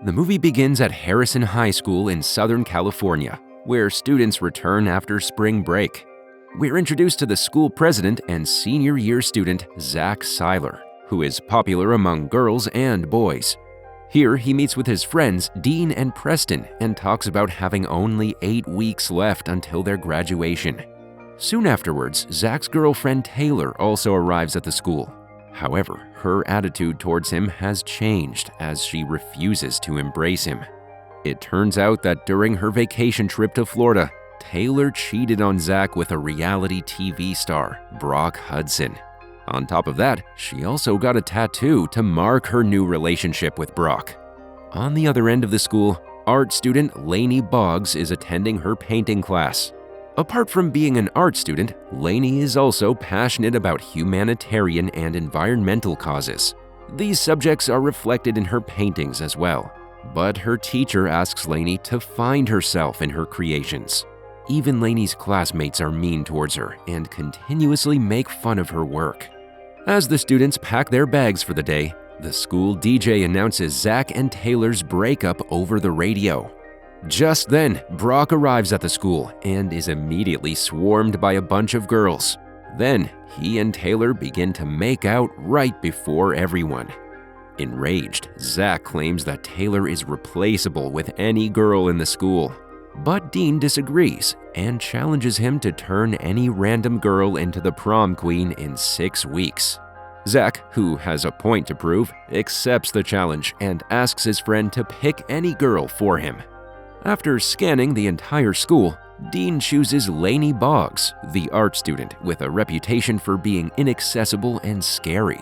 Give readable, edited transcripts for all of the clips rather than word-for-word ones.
The movie begins at Harrison High School in Southern California, where students return after spring break. We're introduced to the school president and senior year student Zach Seiler, who is popular among girls and boys. Here, he meets with his friends Dean and Preston and talks about having only 8 weeks left until their graduation. Soon afterwards, Zach's girlfriend Taylor also arrives at the school. However, her attitude towards him has changed as she refuses to embrace him. It turns out that during her vacation trip to Florida, Taylor cheated on Zach with a reality TV star, Brock Hudson. On top of that, she also got a tattoo to mark her new relationship with Brock. On the other end of the school, art student Lainey Boggs is attending her painting class. Apart from being an art student, Lainey is also passionate about humanitarian and environmental causes. These subjects are reflected in her paintings as well. But her teacher asks Lainey to find herself in her creations. Even Lainey's classmates are mean towards her and continuously make fun of her work. As the students pack their bags for the day, the school DJ announces Zach and Taylor's breakup over the radio. Just then, Brock arrives at the school and is immediately swarmed by a bunch of girls. Then, he and Taylor begin to make out right before everyone. Enraged, Zach claims that Taylor is replaceable with any girl in the school. But Dean disagrees and challenges him to turn any random girl into the prom queen in 6 weeks. Zach, who has a point to prove, accepts the challenge and asks his friend to pick any girl for him. After scanning the entire school, Dean chooses Lainey Boggs, the art student with a reputation for being inaccessible and scary.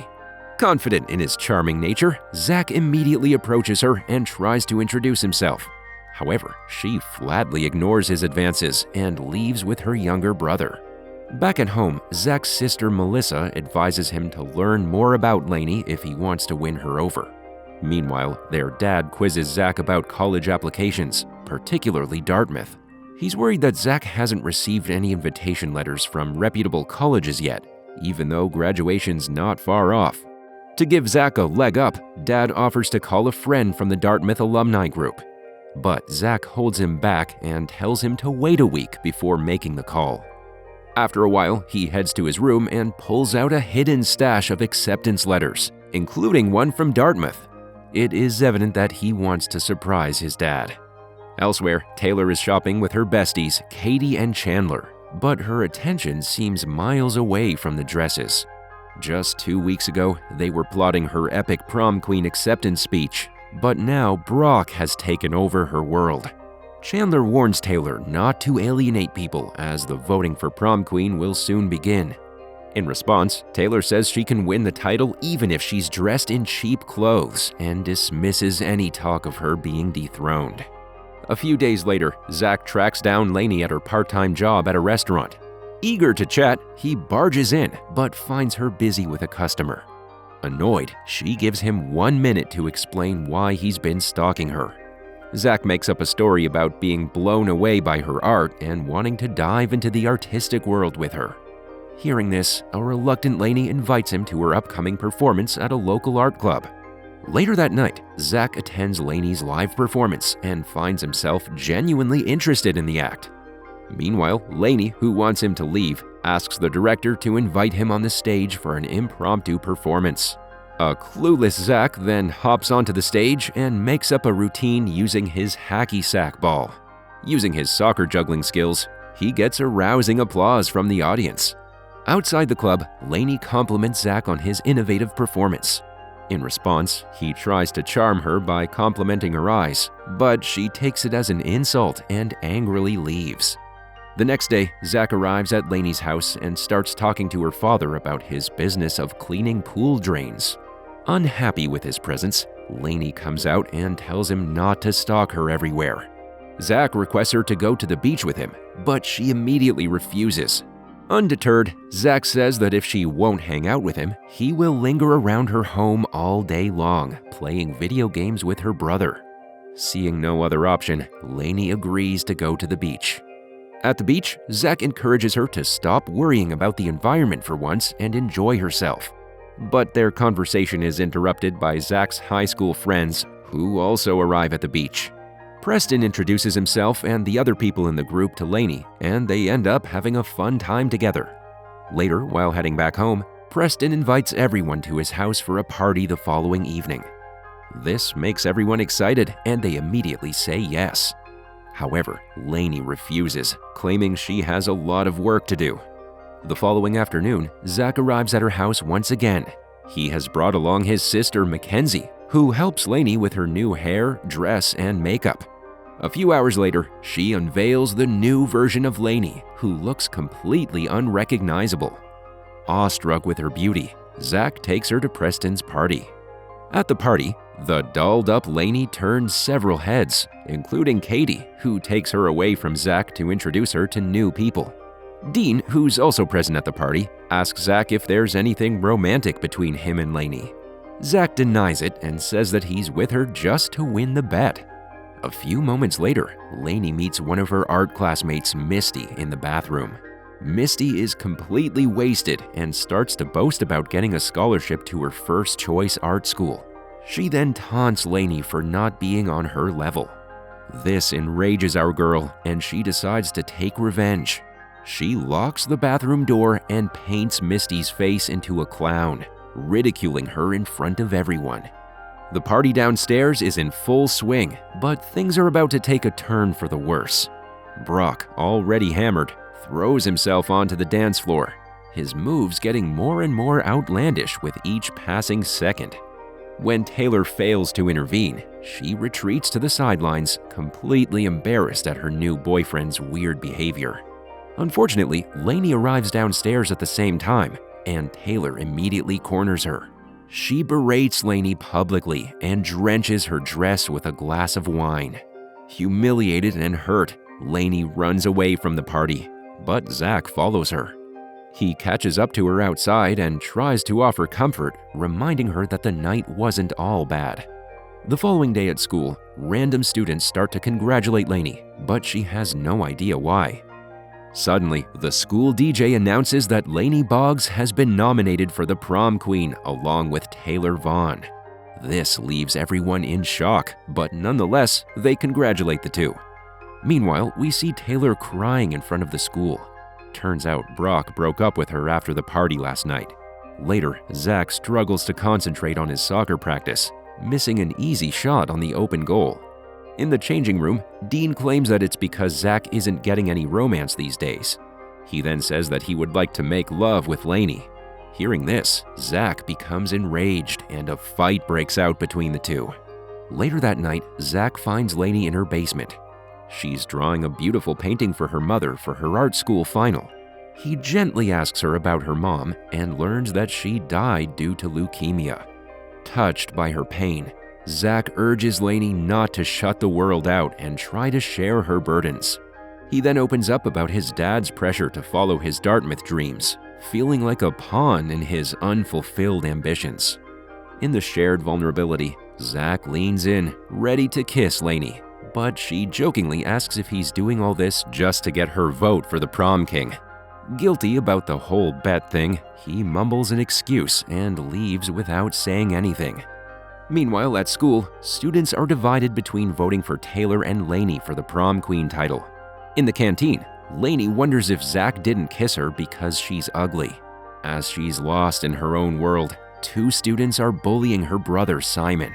Confident in his charming nature, Zach immediately approaches her and tries to introduce himself. However, she flatly ignores his advances and leaves with her younger brother. Back at home, Zach's sister Melissa advises him to learn more about Lainey if he wants to win her over. Meanwhile, their dad quizzes Zach about college applications, particularly Dartmouth. He's worried that Zach hasn't received any invitation letters from reputable colleges yet, even though graduation's not far off. To give Zach a leg up, Dad offers to call a friend from the Dartmouth alumni group. But Zach holds him back and tells him to wait a week before making the call. After a while, he heads to his room and pulls out a hidden stash of acceptance letters, including one from Dartmouth. It is evident that he wants to surprise his dad. Elsewhere, Taylor is shopping with her besties, Katie and Chandler, but her attention seems miles away from the dresses. Just 2 weeks ago, they were plotting her epic prom queen acceptance speech, but now Brock has taken over her world. Chandler warns Taylor not to alienate people as the voting for prom queen will soon begin. In response, Taylor says she can win the title even if she's dressed in cheap clothes and dismisses any talk of her being dethroned. A few days later, Zach tracks down Lainey at her part-time job at a restaurant. Eager to chat, he barges in but finds her busy with a customer. Annoyed, she gives him 1 minute to explain why he's been stalking her. Zach makes up a story about being blown away by her art and wanting to dive into the artistic world with her. Hearing this, a reluctant Lainey invites him to her upcoming performance at a local art club. Later that night, Zach attends Lainey's live performance and finds himself genuinely interested in the act. Meanwhile, Lainey, who wants him to leave, asks the director to invite him on the stage for an impromptu performance. A clueless Zach then hops onto the stage and makes up a routine using his hacky sack ball. Using his soccer juggling skills, he gets a rousing applause from the audience. Outside the club, Lainey compliments Zach on his innovative performance. In response, he tries to charm her by complimenting her eyes, but she takes it as an insult and angrily leaves. The next day, Zach arrives at Lainey's house and starts talking to her father about his business of cleaning pool drains. Unhappy with his presence, Lainey comes out and tells him not to stalk her everywhere. Zach requests her to go to the beach with him, but she immediately refuses. Undeterred, Zach says that if she won't hang out with him, he will linger around her home all day long, playing video games with her brother. Seeing no other option, Lainey agrees to go to the beach. At the beach, Zach encourages her to stop worrying about the environment for once and enjoy herself. But their conversation is interrupted by Zach's high school friends, who also arrive at the beach. Preston introduces himself and the other people in the group to Lainey, and they end up having a fun time together. Later, while heading back home, Preston invites everyone to his house for a party the following evening. This makes everyone excited, and they immediately say yes. However, Lainey refuses, claiming she has a lot of work to do. The following afternoon, Zach arrives at her house once again. He has brought along his sister, Mackenzie, who helps Lainey with her new hair, dress, and makeup. A few hours later, she unveils the new version of Lainey, who looks completely unrecognizable. Awestruck with her beauty, Zach takes her to Preston's party. At the party, the dolled-up Lainey turns several heads, including Katie, who takes her away from Zach to introduce her to new people. Dean, who's also present at the party, asks Zach if there's anything romantic between him and Lainey. Zach denies it and says that he's with her just to win the bet. A few moments later, Lainey meets one of her art classmates, Misty, in the bathroom. Misty is completely wasted and starts to boast about getting a scholarship to her first choice art school. She then taunts Lainey for not being on her level. This enrages our girl, and she decides to take revenge. She locks the bathroom door and paints Misty's face into a clown, ridiculing her in front of everyone. The party downstairs is in full swing, but things are about to take a turn for the worse. Brock, already hammered, throws himself onto the dance floor, his moves getting more and more outlandish with each passing second. When Taylor fails to intervene, she retreats to the sidelines, completely embarrassed at her new boyfriend's weird behavior. Unfortunately, Lainey arrives downstairs at the same time, and Taylor immediately corners her. She berates Lainey publicly and drenches her dress with a glass of wine. Humiliated and hurt, Lainey runs away from the party, but Zach follows her. He catches up to her outside and tries to offer comfort, reminding her that the night wasn't all bad. The following day at school, random students start to congratulate Lainey, but she has no idea why. Suddenly, the school DJ announces that Lainey Boggs has been nominated for the prom queen along with Taylor Vaughn. This leaves everyone in shock, but nonetheless, they congratulate the two. Meanwhile, we see Taylor crying in front of the school. Turns out Brock broke up with her after the party last night. Later, Zach struggles to concentrate on his soccer practice, missing an easy shot on the open goal. In the changing room, Dean claims that it's because Zach isn't getting any romance these days. He then says that he would like to make love with Lainey. Hearing this, Zach becomes enraged and a fight breaks out between the two. Later that night, Zach finds Lainey in her basement. She's drawing a beautiful painting for her mother for her art school final. He gently asks her about her mom and learns that she died due to leukemia. Touched by her pain, Zach urges Lainey not to shut the world out and try to share her burdens. He then opens up about his dad's pressure to follow his Dartmouth dreams, feeling like a pawn in his unfulfilled ambitions. In the shared vulnerability, Zach leans in, ready to kiss Lainey, but she jokingly asks if he's doing all this just to get her vote for the prom king. Guilty about the whole bet thing, he mumbles an excuse and leaves without saying anything. Meanwhile, at school, students are divided between voting for Taylor and Lainey for the prom queen title. In the canteen, Lainey wonders if Zach didn't kiss her because she's ugly. As she's lost in her own world, two students are bullying her brother Simon.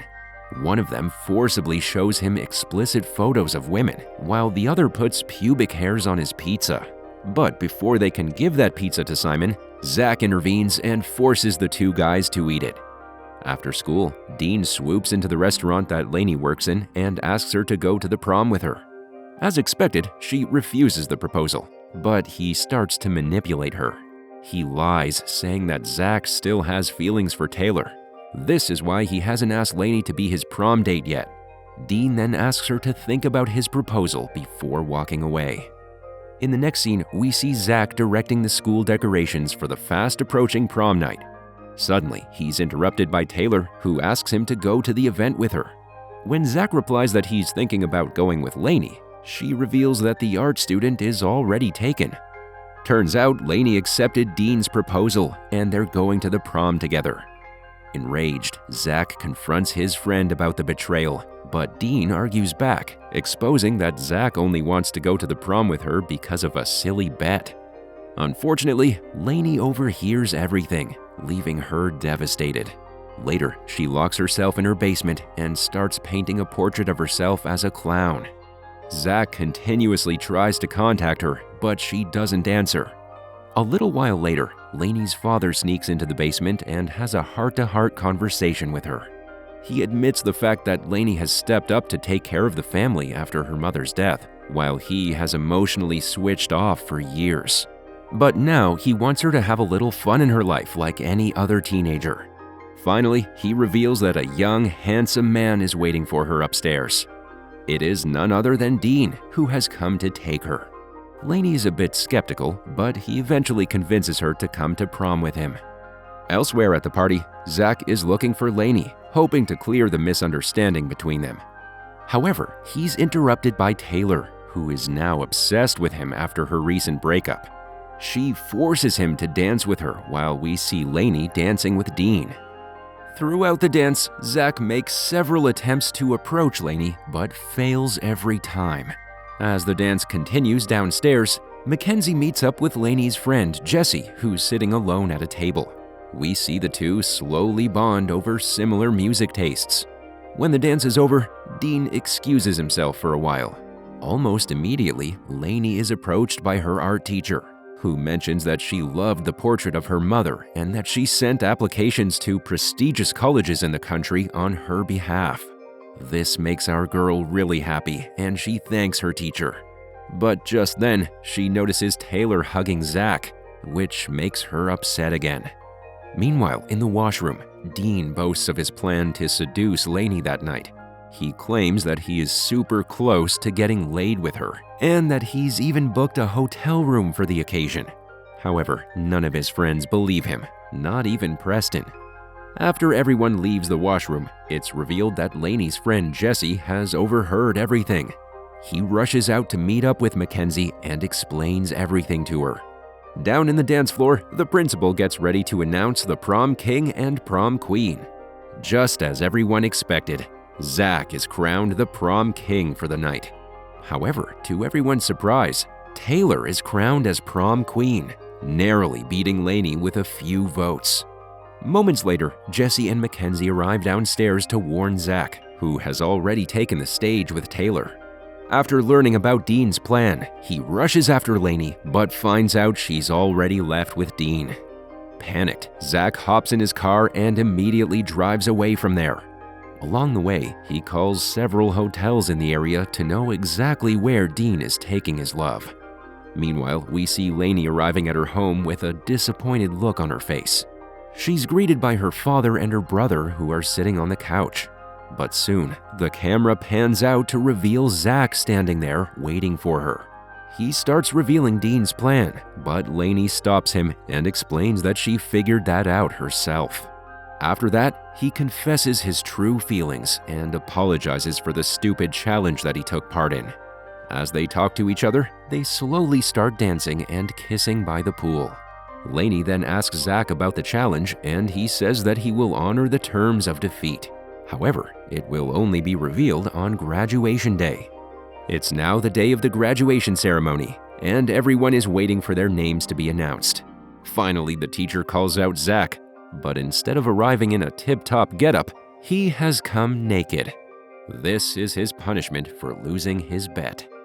One of them forcibly shows him explicit photos of women, while the other puts pubic hairs on his pizza. But before they can give that pizza to Simon, Zach intervenes and forces the two guys to eat it. After school, Dean swoops into the restaurant that Lainey works in and asks her to go to the prom with her. As expected, she refuses the proposal, but he starts to manipulate her. He lies, saying that Zach still has feelings for Taylor. This is why he hasn't asked Lainey to be his prom date yet. Dean then asks her to think about his proposal before walking away. In the next scene, we see Zach directing the school decorations for the fast-approaching prom night. Suddenly, he's interrupted by Taylor, who asks him to go to the event with her. When Zach replies that he's thinking about going with Lainey, she reveals that the art student is already taken. Turns out Lainey accepted Dean's proposal, and they're going to the prom together. Enraged, Zach confronts his friend about the betrayal, but Dean argues back, exposing that Zach only wants to go to the prom with her because of a silly bet. Unfortunately, Lainey overhears everything, leaving her devastated. Later, she locks herself in her basement and starts painting a portrait of herself as a clown. Zach continuously tries to contact her, but she doesn't answer. A little while later, Lainey's father sneaks into the basement and has a heart-to-heart conversation with her. He admits the fact that Lainey has stepped up to take care of the family after her mother's death, while he has emotionally switched off for years. But now he wants her to have a little fun in her life like any other teenager. Finally, he reveals that a young, handsome man is waiting for her upstairs. It is none other than Dean, who has come to take her. Lainey is a bit skeptical, but he eventually convinces her to come to prom with him. Elsewhere at the party, Zach is looking for Lainey, hoping to clear the misunderstanding between them. However, he's interrupted by Taylor, who is now obsessed with him after her recent breakup. She forces him to dance with her while we see Lainey dancing with Dean. Throughout the dance, Zach makes several attempts to approach Lainey, but fails every time. As the dance continues downstairs, Mackenzie meets up with Lainey's friend, Jesse, who's sitting alone at a table. We see the two slowly bond over similar music tastes. When the dance is over, Dean excuses himself for a while. Almost immediately, Lainey is approached by her art teacher, who mentions that she loved the portrait of her mother and that she sent applications to prestigious colleges in the country on her behalf. This makes our girl really happy, and she thanks her teacher. But just then, she notices Taylor hugging Zach, which makes her upset again. Meanwhile, in the washroom, Dean boasts of his plan to seduce Lainey that night. He claims that he is super close to getting laid with her, and that he's even booked a hotel room for the occasion. However, none of his friends believe him, not even Preston. After everyone leaves the washroom, it's revealed that Lainey's friend Jesse has overheard everything. He rushes out to meet up with Mackenzie and explains everything to her. Down in the dance floor, the principal gets ready to announce the prom king and prom queen. Just as everyone expected, Zach is crowned the prom king for the night. However, to everyone's surprise, Taylor is crowned as prom queen, narrowly beating Lainey with a few votes. Moments later, Jesse and Mackenzie arrive downstairs to warn Zach, who has already taken the stage with Taylor. After learning about Dean's plan, he rushes after Lainey, but finds out she's already left with Dean. Panicked, Zach hops in his car and immediately drives away from there. Along the way, he calls several hotels in the area to know exactly where Dean is taking his love. Meanwhile, we see Lainey arriving at her home with a disappointed look on her face. She's greeted by her father and her brother, who are sitting on the couch. But soon, the camera pans out to reveal Zach standing there waiting for her. He starts revealing Dean's plan, but Lainey stops him and explains that she figured that out herself. After that, he confesses his true feelings and apologizes for the stupid challenge that he took part in. As they talk to each other, they slowly start dancing and kissing by the pool. Lainey then asks Zach about the challenge, and he says that he will honor the terms of defeat. However, it will only be revealed on graduation day. It's now the day of the graduation ceremony, and everyone is waiting for their names to be announced. Finally, the teacher calls out Zach, but instead of arriving in a tip-top getup, he has come naked. This is his punishment for losing his bet.